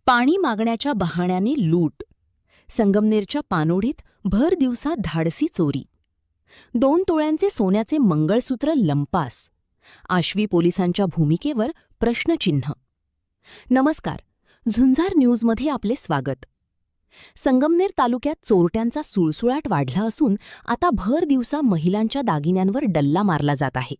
पाणी मागण्याच्या बहाण्याने लूट. संगमनेरच्या पानोडीत भर दिवसा धाडसी चोरी. 2 तोळ्यांचे सोन्याचे मंगळसूत्र लंपास. आश्वी पोलिसांच्या भूमिकेवर प्रश्नचिन्ह. नमस्कार, झुंजार न्यूजमध्ये आपले स्वागत. संगमनेर तालुक्यात चोरट्यांचा सुळसुळाट वाढला असून आता भर दिवसा महिलांच्या दागिन्यांवर डल्ला मारला जात आहे.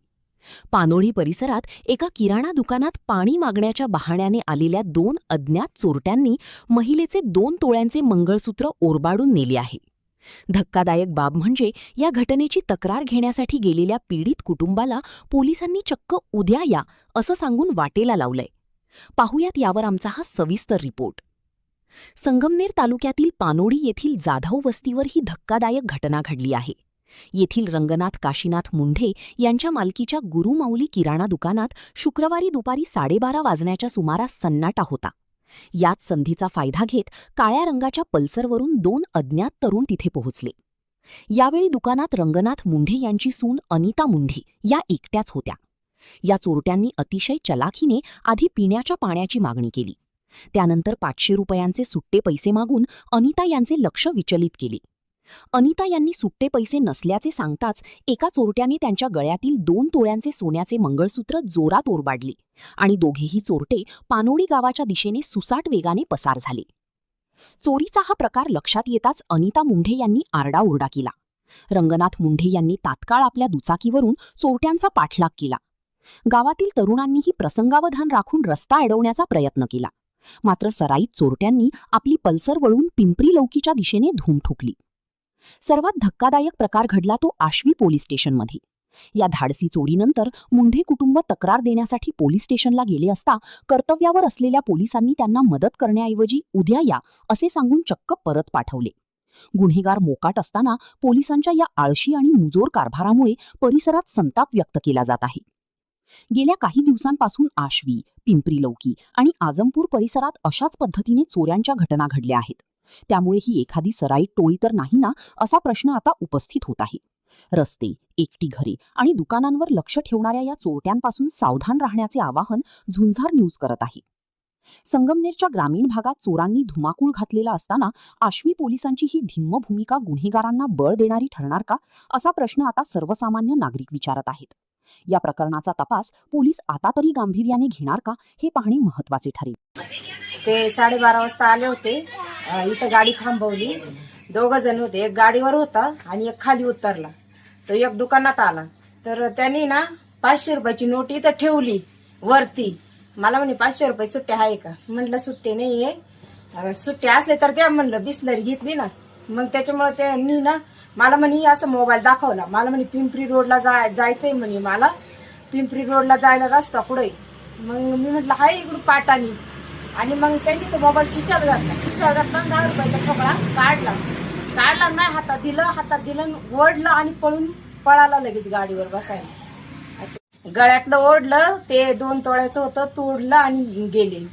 पानोळी परिसरात एका किराणा दुकानात पाणी मागण्याच्या बहाण्याने आलेल्या 2 अज्ञात चोरट्यांनी महिलेचे 2 तोळ्यांचे मंगळसूत्र ओरबाडून नेले आहे. धक्कादायक बाब म्हणजे या घटनेची तक्रार घेण्यासाठी गेलेल्या पीडित कुटुंबाला पोलिसांनी चक्क उद्या या असं सांगून वाटेला लावलंय. पाहुयात यावर आमचा हा सविस्तर रिपोर्ट. संगमनेर तालुक्यातील पानोळी येथील जाधव वस्तीवर ही धक्कादायक घटना घडली आहे. येथील रंगनाथ काशीनाथ मुंढे यांच्या मालकीच्या गुरुमाऊली किराणा दुकानात शुक्रवारी दुपारी 12:30 वाजण्याच्या सुमारास सन्नाटा होता. याच संधीचा फायदा घेत काळ्या रंगाच्या पल्सरवरून 2 अज्ञात तरुण तिथे पोहोचले. यावेळी दुकानात रंगनाथ मुंढे यांची सून अनिता मुंढे या एकट्याच होत्या. या चोरट्यांनी अतिशय चलाखीने आधी पिण्याच्या पाण्याची मागणी केली. त्यानंतर 500 रुपयांचे सुट्टे पैसे मागून अनिता यांचे लक्ष विचलित केले. अनिता यांनी सुट्टे पैसे नसल्याचे सांगताच एका चोरट्याने त्यांच्या गळ्यातील 2 तोळ्यांचे सोन्याचे मंगळसूत्र जोरात ओरबाडले आणि दोघेही चोरटे पानोळी गावाच्या दिशेने सुसाट वेगाने पसार झाले. चोरीचा हा प्रकार लक्षात येताच अनिता मुंढे यांनी आरडाओरडा केला. रंगनाथ मुंढे यांनी तात्काळ आपल्या दुचाकीवरून चोरट्यांचा पाठलाग केला. गावातील तरुणांनीही प्रसंगावधान राखून रस्ता अडवण्याचा प्रयत्न केला. मात्र सराईत चोरट्यांनी आपली पल्सर वळून पिंपरी लौकीच्या दिशेने धूम ठोकली. सर्वात धक्कादायक प्रकार घडला तो आश्वी पोलीस स्टेशनमध्ये. या धाडसी चोरीनंतर मुंढे कुटुंब तक्रार देण्यासाठी पोलीस स्टेशनला गेले असता कर्तव्यावर असलेल्या पोलिसांनी त्यांना मदत करण्याऐवजी उद्या या असे सांगून चक्क परत पाठवले. गुन्हेगार मोकाट असताना पोलिसांच्या या आळशी आणि मुजोर कारभारामुळे परिसरात संताप व्यक्त केला जात आहे. गेल्या काही दिवसांपासून आश्वी, पिंपरी लौकी आणि आजमपूर परिसरात अशाच पद्धतीने चोऱ्यांच्या घटना घडल्या आहेत. त्यामुळे ही एखादी सराईत टोळी तर नाही ना असा प्रश्न आता उपस्थित होत आहे. रस्ते, एकटी घरे आणि दुकानांवर लक्ष ठेवणाऱ्या या चोरट्यांपासून सावधान राहण्याचे आवाहन झुंजार न्यूज करत आहे. संगमनेरच्या ग्रामीण भागात चोरांनी धुमाकूळ घातलेला असताना आश्वी पोलिसांची ही धिम्म भूमिका गुन्हेगारांना बळ देणारी ठरणार का असा प्रश्न आता सर्वसामान्य नागरिक विचारत आहेत. या प्रकरणाचा तपास पोलीस आता तरी गांभीर्याने घेणार का हे पाहणे महत्त्वाचे ठरेल. ते 12:30 वाजता आले होते. इथं गाडी थांबवली. 2 जण होते. एक गाडीवर होता आणि एक खाली उतरला. तो एक दुकानात आला तर त्यांनी ना 500 रुपयाची नोट इथं ठेवली वरती. मला म्हणे 500 रुपये सुट्टे आहे का? म्हणलं सुट्टे नाहीये. सुट्टे असले तर त्या म्हणलं बिस्लरी घेतली ना. मग त्याच्यामुळे त्यांनी ना मला म्हणे असं मोबाईल दाखवला. मला म्हणे पिंपरी रोडला जायचंय म्हणे. मला पिंपरी रोडला जायला रस्ता कुठे? मग मी म्हटलं हाय इकडून पाटानी. आणि मग त्यांनी तो मोबाईल खिशात घातला. 10 रुपयाचा ठोकळा काढला नाही हातात दिलं ओढलं आणि पळाला लगेच गाडीवर बसायला. गळ्यातलं ओढलं, ते 2 तोळ्याचं होतं, तोडलं आणि गेले.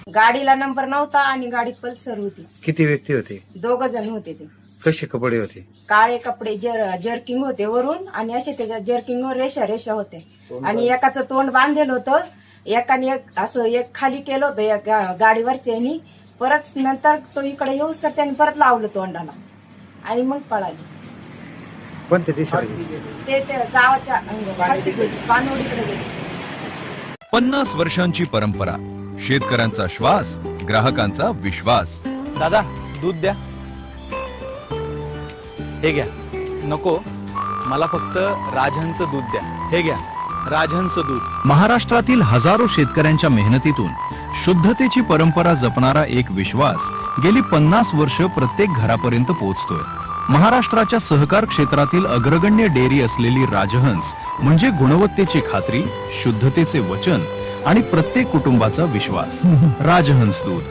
गाडीला नंबर नव्हता आणि गाडी पल्सर होती. किती व्यक्ती होते? 2 जण होते. ते कसे कपडे होते? काळे कपडे, जर्किंग होते वरून आणि असे त्याच्या जर्किंगवर रेषा होते. आणि एकाचं तोंड बांधलेलं होतं. एकाने एक खाली केलं होतं एक गाडीवरच्यानी. परत नंतर तो इकडे येऊस तर त्यांनी परत लावलं तोंडाला आणि मग पळाली. कोणत्या दिशेला? ते गावाच्या पानोळीकडे गेले. 50 वर्षांची परंपरा, शेतकऱ्यांचा श्वास, ग्राहकांचा विश्वास. दादा दूध द्या. हे घ्या. नको, मला फक्त राजहंस दूध द्या. हे घ्या, राजहंस दूध. महाराष्ट्रातील हजारो शेतकऱ्यांच्या मेहनतीतून शुद्धतेची परंपरा जपणारा एक विश्वास गेली 50 वर्ष प्रत्येक घरापर्यंत पोहोचतोय. महाराष्ट्राच्या सहकार क्षेत्रातील अग्रगण्य डेअरी असलेली राजहंस म्हणजे गुणवत्तेची खात्री, शुद्धतेचे वचन आणि प्रत्येक कुटुंबाचा विश्वास. राजहंस दूध,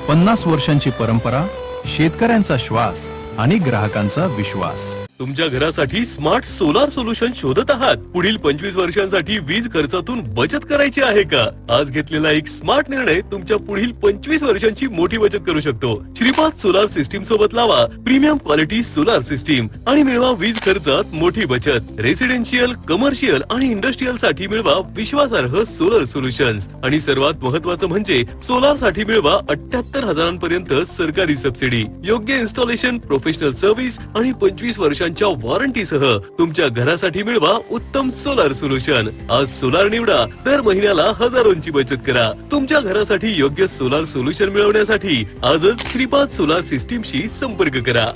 50 वर्षांची परंपरा, शेतकऱ्यांचा श्वास आणि ग्राहकांचा विश्वास. तुमच्या घरासाठी स्मार्ट सोलार सोल्युशन शोधत आहात? पुढील 25 वर्षांसाठी वीज खर्चातून बचत करायची आहे का? आज घेतलेला एक स्मार्ट निर्णय तुमच्या पुढील 25 वर्षांची मोठी बचत करू शकतो. श्रीपाद सोलार सिस्टीम सोबत लावा प्रीमियम क्वालिटी सोलार सिस्टीम आणि मिळवा वीज खर्चात मोठी बचत. रेसिडेन्शियल, कमर्शियल आणि इंडस्ट्रीयल साठी मिळवा विश्वासार्ह सोलर सोल्युशन्स आणि सर्वात महत्त्वाचं म्हणजे सोलार साठी मिळवा 78,000पर्यंत सरकारी सबसिडी, योग्य इन्स्टॉलेशन, प्रोफेशनल सर्व्हिस आणि 25 वर्षांच्या वॉरंटीसह तुमच्या घरासाठी मिळवा उत्तम सोलार सोल्युशन. आज सोलार निवडा, दर महिन्याला हजारोंची बचत करा. तुमच्या घरासाठी योग्य सोलार सोल्युशन मिळवण्यासाठी आजच श्रीपाद सोलार सिस्टीमशी संपर्क करा.